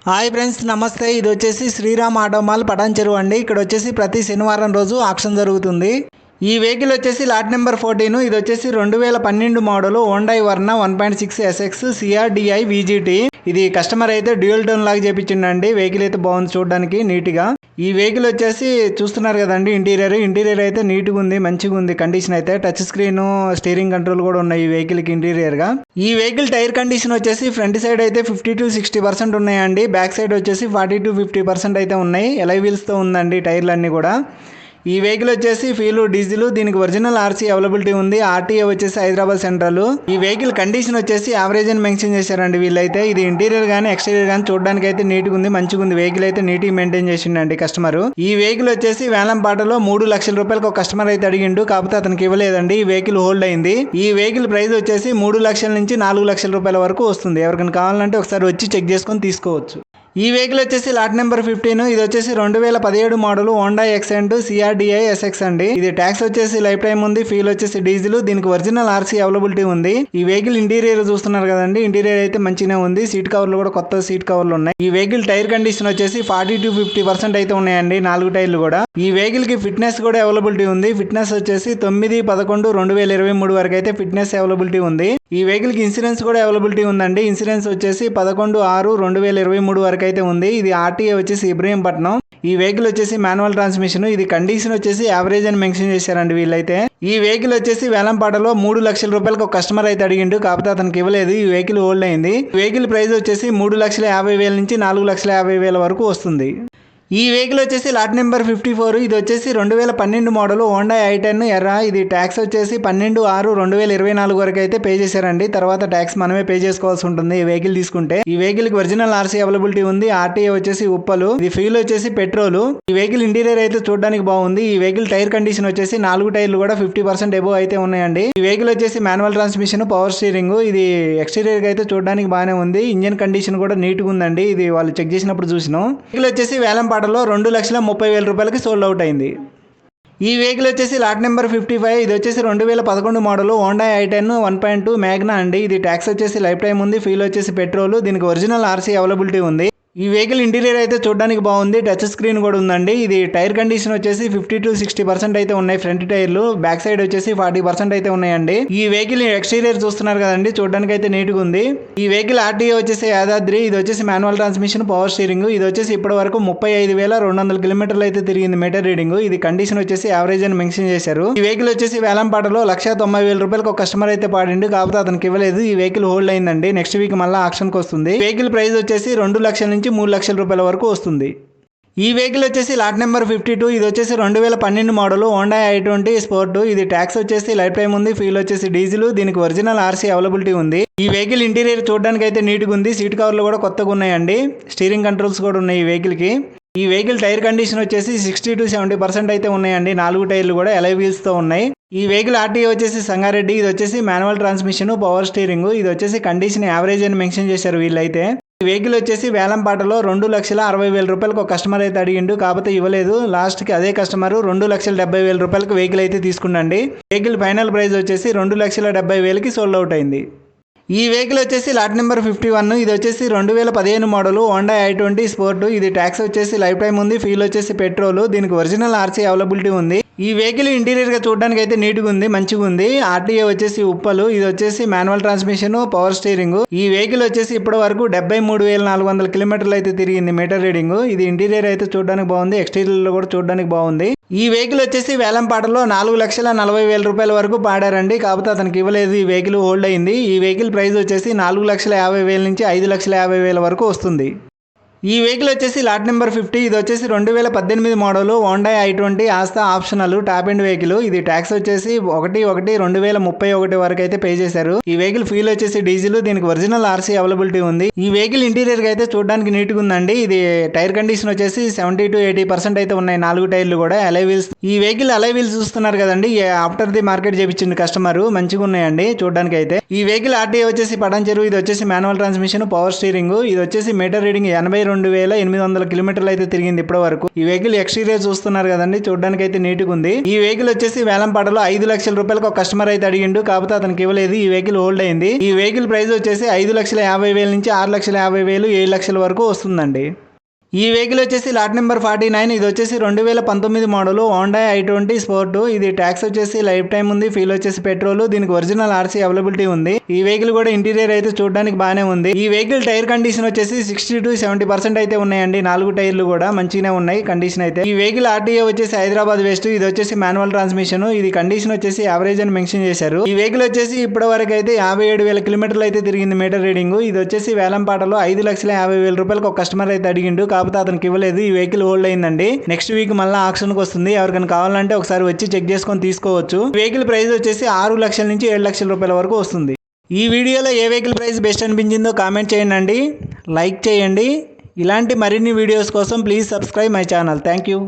Hi friends, నమస్తే. ఇది వచ్చేసి శ్రీరామ్ ఆటోమాల్ పటాన్చెరు అండి. ఇక్కడ వచ్చేసి ప్రతి శనివారం రోజు ఆక్షన్ జరుగుతుంది. ఈ వెహికల్ వచ్చేసి లాట్ నెంబర్ 14. ఇది వచ్చేసి 2012 model Honda Verna 1.6 SX CRDI VGT. ఇది కస్టమర్ అయితే డ్యూయల్ టోన్ లాగా చేపించిండండి. వెహికల్ అయితే బాగుంది, చూడడానికి నీట్గా. ఈ వెహికల్ వచ్చేసి చూస్తున్నారు కదండి, ఇంటీరియర్ అయితే నీట్గా ఉంది, మంచిగా ఉంది. కండిషన్ అయితే టచ్ స్క్రీన్, స్టీరింగ్ కంట్రోల్ కూడా ఉన్నాయి ఈ వెహికల్ కి ఇంటీరియర్ గా. ఈ వెహికల్ టైర్ కండిషన్ వచ్చేసి ఫ్రంట్ సైడ్ అయితే 50 to 60% ఉన్నాయండి. బ్యాక్ సైడ్ వచ్చేసి 40 to 50% అయితే ఉన్నాయి. ఎలై వీల్స్ తో ఉందండి టైర్లు అన్ని కూడా. ఈ వెహికల్ వచ్చేసి ఫ్యూల్ డీజిల్, దీనికి ఒరిజినల్ ఆర్సీ అవైలబిలిటీ ఉంది. ఆర్టీఏ వచ్చేసి హైదరాబాద్ సెంట్రల్. ఈ వెహికల్ కండిషన్ వచ్చేసి యావరేజ్ అని మెన్షన్ చేశారండి వీళ్ళైతే. ఇది ఇంటీరియర్ గానీ ఎక్స్టీరియర్ గానీ చూడడానికి అయితే నీట్గా ఉంది, మంచిగా ఉంది. వెహికల్ అయితే నీట్గా మెయింటైన్ చేసిండండి కస్టమర్. ఈ వెహికల్ వచ్చేసి వేలంపాటలో 3 లక్షల రూపాయలకు ఒక కస్టమర్ అయితే అడిగిండు, కాకపోతే అతనికి ఇవ్వలేదండి. ఈ వెహికల్ హోల్డ్ అయింది. ఈ వెహికల్ ప్రైస్ వచ్చేసి 3 లక్షల నుంచి 4 లక్షల రూపాయల వరకు వస్తుంది. ఎవరికైనా కావాలంటే ఒకసారి వచ్చి చెక్ చేసుకొని తీసుకోవచ్చు. ఈ వెహికల్ వచ్చేసి లాట్ నెంబర్ 15. ఇది వచ్చేసి 2017 మోడల్ హోండా ఎక్సెంట్ సిఆర్డిఐ ఎస్ఎక్స్ అండి. ఇది ట్యాక్స్ వచ్చేసి లైఫ్ టైం ఉంది. ఫ్యూల్ వచ్చేసి డీజిల్, దీనికి ఒరిజినల్ ఆర్సీ అవైలబిలిటీ ఉంది. ఈ వెహికల్ ఇంటీరియర్ చూస్తున్నారు కదండి, ఇంటీరియర్ అయితే మంచిగానే ఉంది. సీట్ కవర్లు కూడా కొత్త సీట్ కవర్లు ఉన్నాయి. ఈ వెహికల్ టైర్ కండిషన్ వచ్చేసి 40 to 50% అయితే ఉన్నాయండి, 4 టైర్లు కూడా. ఈ వెహికల్ కి ఫిట్నెస్ కూడా అవైలబిలిటీ ఉంది. ఫిట్నెస్ వచ్చేసి 9/11/2023 వరకు అయితే ఫిట్నెస్ అవైలబిలిటీ ఉంది. ఈ వెహికల్ కి ఇన్సూరెన్స్ కూడా అవైలబిలిటీ ఉందండి. ఇన్సూరెన్స్ వచ్చేసి 11/6/2023 వరకు అయితే ఉంది. ఇది ఆర్టీఏ వచ్చేసి ఇబ్రహీంపట్నం. ఈ వెహికల్ వచ్చేసి మాన్యువల్ ట్రాన్స్మిషన్. ఇది కండిషన్ వచ్చేసి యావరేజ్ అని మెన్షన్ చేశారండి వీళ్ళైతే. ఈ వెహికల్ వచ్చేసి వేలంపాటలో 3 లక్షల రూపాయలకు ఒక కస్టమర్ అయితే అడిగిండు, కాకపోతే అతనికి ఇవ్వలేదు. ఈ వెహికల్ హోల్డ్ అయింది. వెహికల్ ప్రైస్ వచ్చేసి 3,50,000 నుంచి 4,50,000 వరకు వస్తుంది. ఈ వెహికల్ వచ్చేసి లాట్ నెంబర్ 54. ఇది వచ్చేసి 2012 మోడల్ హోండా i10 ఎర్రా. ఇది ట్యాక్స్ వచ్చేసి 12/6/2024 వరకు అయితే పే చేశారండి. తర్వాత ట్యాక్స్ మనమే పే చేసుకోవాల్సి ఉంటుంది ఈ వెహికల్ తీసుకుంటే. ఈ వెహికల్ కి ఒరిజినల్ ఆర్సీ అవైలబిలిటీ ఉంది. ఆర్టీఏ వచ్చేసి ఉప్పలు. ఇది ఫ్యూల్ వచ్చేసి పెట్రోల్. ఈ వెహికల్ ఇంటీరియర్ అయితే చూడడానికి బాగుంది. ఈ వెహికల్ టైర్ కండిషన్ వచ్చేసి 4 టైర్లు కూడా 50% ఎబో అయితే ఉన్నాయండి. ఈ వెహికల్ వచ్చేసి మాన్యువల్ ట్రాన్స్మిషన్, పవర్ స్టీరింగ్. ఇది ఎక్స్టీరియర్ అయితే చూడడానికి బాగానే ఉంది. ఇంజన్ కండిషన్ కూడా నీట్ గా ఉందండి. ఇది వాళ్ళు చెక్ చేసినప్పుడు చూసినాం. వెహికల్ వచ్చేసి వేలంపాటలో 2,30,000 రూపాయలకి సోల్డ్ అవుట్ అయింది. ఈ వెహికల్ వచ్చేసి లాట్ నెంబర్ 55. ఇది వచ్చేసి 2011 మోడల్ హోండా i10 1.2 మ్యాగ్నా అండి. ఇది ట్యాక్స్ వచ్చేసి లైఫ్ టైం ఉంది. ఫ్యూల్ వచ్చేసి పెట్రోల్, దీనికి ఒరిజినల్ ఆర్సీ అవైలబిలిటీ ఉంది. ఈ వెహికల్ ఇంటీరియర్ అయితే చూడడానికి బాగుంది. టచ్ స్క్రీన్ కూడా ఉందండి. ఇది టైర్ కండిషన్ వచ్చేసి 50 to 60% అయితే ఉన్నాయి ఫ్రంట్ టైర్లు. బ్యాక్ సైడ్ వచ్చేసి 40% అయితే ఉన్నాయండి. ఈ వెహికల్ ఎక్స్టీరియర్ చూస్తున్నారు కదండి, చూడడానికి అయితే నీట్ గా ఉంది. ఈ వెహికల్ ఆర్టీఏ వచ్చేసి యాదాద్రి. ఇది వచ్చేసి మాన్యువల్ ట్రాన్స్మిషన్, పవర్ స్టీరింగ్. ఇది వచ్చేసి ఇప్పటి వరకు 35,200 కిలోమీటర్లు అయితే తిరిగింది మీటర్ రీడింగ్. ఇది కండిషన్ వచ్చేసి యావరేజ్ అని మెన్షన్ చేశారు. ఈ వెహికల్ వచ్చేసి వేలంపాటలో 1,90,000 రూపాయలకు ఒక కస్టమర్ అయితే పాడిండు, కాకపోతే అతనికి ఇవ్వలేదు. ఈ వెహికల్ హోల్డ్ అయిందండి. నెక్స్ట్ వీక్ మళ్ళీ ఆక్షన్ కి వస్తుంది. వెహికల్ ప్రైస్ వచ్చేసి 2 లక్షల నుంచి 3 లక్షల రూపాయల వరకు వస్తుంది. ఈ వెహికల్ వచ్చేసి లాట్ నెంబర్ 52. ఇది వచ్చేసి 2012 మోడల్ హోండా i20 స్పోర్ట్. ఇది ట్యాక్స్ వచ్చేసి లైఫ్ టైం ఉంది. ఫ్యూల్ వచ్చేసి డీజిల్, దీనికి ఒరిజినల్ ఆర్సీ అవైలబిలిటీ ఉంది. ఈ వెహికల్ ఇంటీరియర్ చూడడానికి అయితే నీట్ గా ఉంది. సీట్ కవర్లు కూడా కొత్తగా ఉన్నాయండి. స్టీరింగ్ కంట్రోల్స్ కూడా ఉన్నాయి ఈ వెహికల్ కి. ఈ వెహికల్ టైర్ కండిషన్ వచ్చేసి 60 to 70% అయితే ఉన్నాయండి. 4 టైర్లు కూడా ఎలై వీల్స్ తో ఉన్నాయి. ఈ వెహికల్ ఆర్టీఏ వచ్చేసి సంగారెడ్డి. ఇది వచ్చేసి మాన్యువల్ ట్రాన్స్మిషన్, పవర్ స్టీరింగ్. ఇది వచ్చేసి కండిషన్ యావరేజ్ అని మెన్షన్ చేశారు వీళ్ళైతే. ఈ వెహికల్ వచ్చేసి వేలంపాటలో 2,60,000 రూపాయలకు ఒక కస్టమర్ అయితే అడిగిండు, కాకపోతే ఇవ్వలేదు. లాస్ట్ కి అదే కస్టమర్ 2,70,000 రూపాయలకు వెహికల్ అయితే తీసుకున్నాండి. వెహికల్ ఫైనల్ ప్రైస్ వచ్చేసి 2,70,000కి సోల్డ్ అవుట్ అయింది. ఈ వెహికల్ వచ్చేసి లాట్ నెంబర్ 51. ఇది వచ్చేసి 2015 మోడల్ హోండా i20 స్పోర్ట్. ఇది ట్యాక్స్ వచ్చేసి లైఫ్ టైం ఉంది. ఫ్యూల్ వచ్చేసి పెట్రోల్, దీనికి ఒరిజినల్ ఆర్సీ అవైలబిలిటీ ఉంది. ఈ వెహికల్ ఇంటీరియర్ గా చూడడానికి అయితే నీట్ గా ఉంది, మంచిగా ఉంది. ఆర్టీఏ వచ్చేసి ఉప్పలు. ఇది వచ్చేసి మాన్యువల్ ట్రాన్స్మిషన్, పవర్ స్టీరింగ్. ఈ వెహికల్ వచ్చేసి ఇప్పటి వరకు 73,400 కిలోమీటర్లు అయితే తిరిగింది మీటర్ రీడింగ్. ఇది ఇంటీరియర్ అయితే చూడడానికి బాగుంది. ఎక్స్టీరియర్ లో కూడా చూడడానికి బాగుంది. ఈ వెహికల్ వచ్చేసి వేలంపాటలో 4,40,000 రూపాయల వరకు పాడారండి, కాకపోతే అతనికి ఇవ్వలేదు. ఈ వెహికల్ హోల్డ్ అయింది. ఈ వెహికల్ ప్రైస్ వచ్చేసి 4,50,000 నుంచి 5,50,000 వరకు వస్తుంది. ఈ వెహికల్ వచ్చేసి లాట్ నెంబర్ 50. ఇది వచ్చేసి 2018 model Honda i20 Asta optional top end vehicle. ఇది ట్యాక్స్ వచ్చేసి 1/1/2031 వరకు అయితే పే చేశారు. ఈ వెహికల్ ఫ్యూల్ వచ్చేసి డీజిల్, దీనికి ఒరిజినల్ ఆర్సీ అవైలబిలిటీ ఉంది. ఈ వెహికల్ ఇంటీరియర్ గా అయితే చూడడానికి నీట్ గా ఉందండి. ఇది టైర్ కండిషన్ వచ్చేసి 70 to 80% అయితే ఉన్నాయి. 4 టైర్లు కూడా అలై వీల్స్. ఈ వెహికల్ అలై వీల్స్ చూస్తున్నారు కదండి, ఆఫ్టర్ ది మార్కెట్ చేపించింది కస్టమర్, మంచిగా ఉన్నాయండి చూడడానికి అయితే. ఈ వెహికల్ ఆర్టీఏ వచ్చేసి పటాన్చెరు. ఇది వచ్చేసి మాన్యువల్ ట్రాన్స్మిషన్, పవర్ స్టీరింగ్. ఇది వచ్చేసి మీటర్ రీడింగ్ 82 52,800 కిలోమీటర్లు అయితే తిరిగింది ఇప్పటి వరకు. ఈ వెహికల్ ఎక్స్టీరియర్ చూస్తున్నారు కదండి, చూడడానికి అయితే నీట్గా ఉంది. ఈ వెహికల్ వచ్చేసి వేలంపాటలో 5 లక్షల రూపాయలకు ఒక కస్టమర్ అయితే అడిగిండు, కాకపోతే అతనికి ఇవ్వలేదు. ఈ వెహికల్ హోల్డ్ అయింది. ఈ వెహికల్ ప్రైస్ వచ్చేసి 5,50,000 నుంచి 6,50,000 7 లక్షల వరకు వస్తుందండి. ఈ వెహికల్ వచ్చేసి లాట్ నెంబర్ 49. ఇది వచ్చేసి 2019 మోడల్ Hyundai i20 స్పోర్ట్. ఇది ట్యాక్స్ వచ్చేసి లైఫ్ టైం ఉంది. ఫీల్ వచ్చేసి పెట్రోల్. దీనికి ఒరిజినల్ ఆర్సీ అవైలబిలిటీ ఉంది. ఈ వెహికల్ కూడా ఇంటీరియర్ అయితే చూడడానికి బాగానే ఉంది. ఈ వెహికల్ టైర్ కండిషన్ వచ్చేసి 60 to 70% అయితే ఉన్నాయండి. 4 టైర్లు కూడా మంచిగానే ఉన్నాయి కండిషన్ అయితే. ఈ వెహికల్ ఆర్టీఏ వచ్చేసి హైదరాబాద్ వెస్ట్. ఇది వచ్చేసి మాన్యువల్ ట్రాన్స్మిషన్. ఇది కండిషన్ వచ్చేసి యావరేజ్ అని మెన్షన్ చేశారు. ఈ వెహికల్ వచ్చేసి ఇప్పటి వరకు అయితే 57,000 కిలోమీటర్లు అయితే తిరిగింది మీటర్ రీడింగ్. ఇది వచ్చేసి వేలంపాటలో 5,50,000 రూపాయలకు ఒక కస్టమర్ అయితే అడిగిండు, కాకపోతే అతనికి ఇవ్వలేదు. ఈ వెహికల్ హోల్డ్ అయిందండి. నెక్స్ట్ వీక్ మళ్ళీ ఆక్షన్కి వస్తుంది. ఎవరికైనా కావాలంటే ఒకసారి వచ్చి చెక్ చేసుకొని తీసుకోవచ్చు. వెహికల్ ప్రైస్ వచ్చేసి 6 లక్షల నుంచి 7 లక్షల రూపాయల వరకు వస్తుంది. ఈ వీడియోలో ఏ వెహికల్ ప్రైస్ బెస్ట్ అనిపించిందో కామెంట్ చేయండి, లైక్ చేయండి. ఇలాంటి మరిన్ని వీడియోస్ కోసం please subscribe my channel. Thank you.